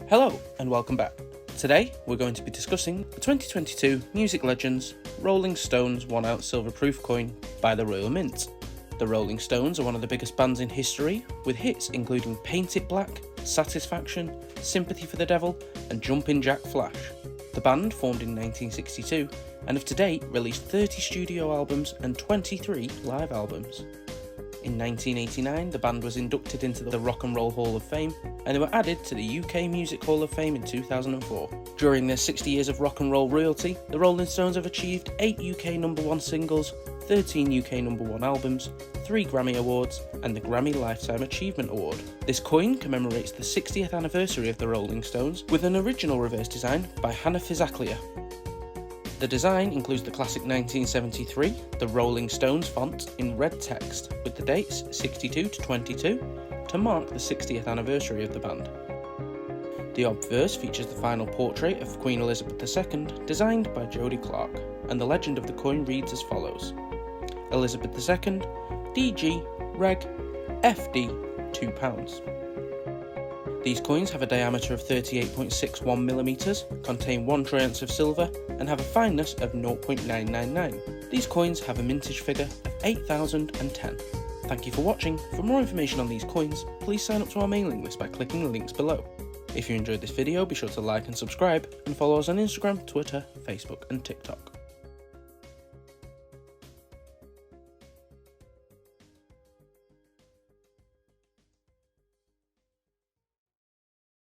Hello and welcome back. Today we're going to be discussing the 2022 Music Legends Rolling Stones 1-ounce silver proof coin by the Royal Mint. The Rolling Stones are one of the biggest bands in history, with hits including Paint It Black, Satisfaction, Sympathy for the Devil and Jumpin' Jack Flash. The band formed in 1962 and have to date released 30 studio albums and 23 live albums. In 1989, the band was inducted into the Rock and Roll Hall of Fame, and they were added to the UK Music Hall of Fame in 2004. During their 60 years of rock and roll royalty, the Rolling Stones have achieved 8 UK number 1 singles, 13 UK number 1 albums, 3 Grammy Awards, and the Grammy Lifetime Achievement Award. This coin commemorates the 60th anniversary of the Rolling Stones, with an original reverse design by Hannah Fizaklia. The design includes the classic 1973, the Rolling Stones font in red text, with the dates 62 to 22 to mark the 60th anniversary of the band. The obverse features the final portrait of Queen Elizabeth II, designed by Jody Clark, and the legend of the coin reads as follows: Elizabeth II, DG, Reg, FD, £2. These coins have a diameter of 38.61mm, contain 1 troy ounce of silver, and have a fineness of 0.999. These coins have a mintage figure of 8010. Thank you for watching. For more information on these coins, please sign up to our mailing list by clicking the links below. If you enjoyed this video, be sure to like and subscribe, and follow us on Instagram, Twitter, Facebook and TikTok.